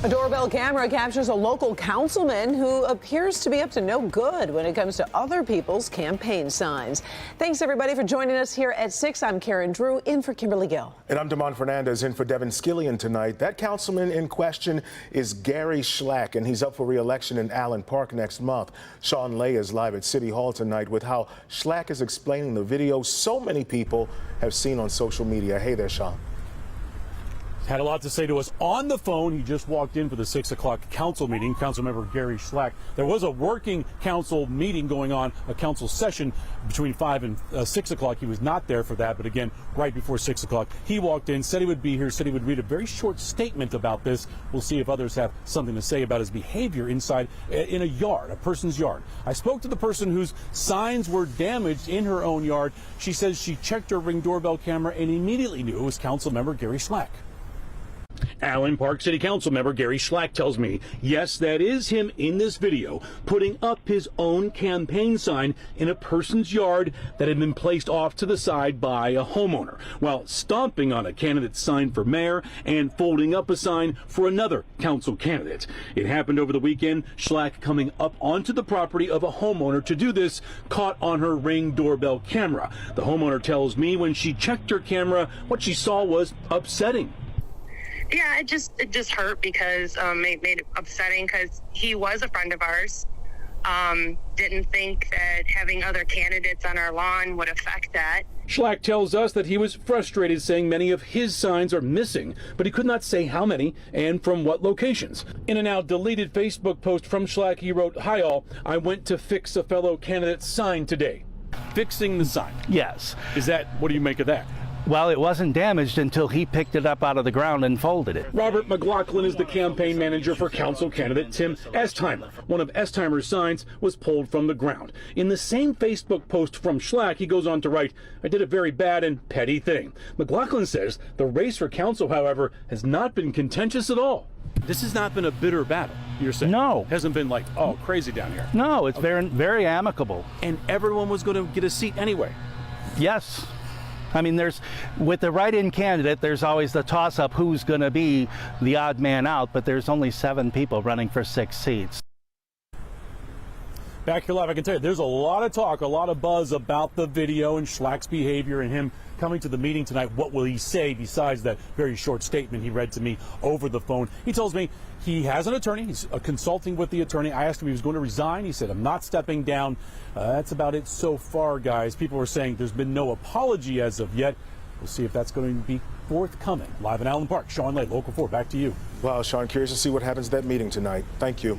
A doorbell camera captures a local councilman who appears to be up to no good when it comes to other people's campaign signs. Thanks, everybody, for joining us here at 6. I'm Karen Drew, in for Kimberly Gill. And I'm Damon Fernandez, in for Devin Skillian tonight. That councilman in question is Gary Schlack, and he's up for re-election in Allen Park next month. Sean Lay is live at City Hall tonight with how Schlack is explaining the video so many people have seen on social media. Hey there, Sean. Had a lot to say to us on the phone. He just walked in for the 6 o'clock council meeting. Councilmember Gary Schlack. There was a working council meeting going on, a council session between 5 and 6 o'clock. He was not there for that, but again, right before 6 o'clock, he walked in, said he would be here, said he would read a very short statement about this. We'll see if others have something to say about his behavior inside in a yard, a person's yard. I spoke to the person whose signs were damaged in her own yard. She says she checked her Ring doorbell camera and immediately knew it was Councilmember Gary Schlack. Allen Park City Council member Gary Schlack tells me, yes, that is him in this video, putting up his own campaign sign in a person's yard that had been placed off to the side by a homeowner, while stomping on a candidate's sign for mayor and folding up a sign for another council candidate. It happened over the weekend. Schlack coming up onto the property of a homeowner to do this, caught on her Ring doorbell camera. The homeowner tells me when she checked her camera, what she saw was upsetting. Yeah, it just hurt because it made it upsetting because he was a friend of ours. Didn't think that having other candidates on our lawn would affect that. Schlack tells us that he was frustrated, saying many of his signs are missing, but he could not say how many and from what locations. In a now deleted Facebook post from Schlack, he wrote, "Hi all, I went to fix a fellow candidate's sign today." Fixing the sign. Yes. What do you make of that? Well, it wasn't damaged until he picked it up out of the ground and folded it. Robert McLaughlin is the campaign manager for council candidate Tim Estheimer. One of Estheimer's signs was pulled from the ground. In the same Facebook post from Schlack, he goes on to write, "I did a very bad and petty thing." McLaughlin says the race for council, however, has not been contentious at all. This has not been a bitter battle, you're saying? No. It hasn't been like, oh, crazy down here. No, it's very amicable. And everyone was going to get a seat anyway. Yes. I mean, with the write-in candidate, there's always the toss-up who's going to be the odd man out, but there's only 7 people running for 6 seats. Back here live, I can tell you, there's a lot of talk, a lot of buzz about the video and Schlack's behavior and him coming to the meeting tonight. What will he say besides that very short statement he read to me over the phone? He tells me he has an attorney. He's consulting with the attorney. I asked him if he was going to resign. He said, "I'm not stepping down." That's about it so far, guys. People are saying there's been no apology as of yet. We'll see if that's going to be forthcoming. Live in Allen Park, Sean Lay, Local 4, back to you. Wow, Sean, curious to see what happens at that meeting tonight. Thank you.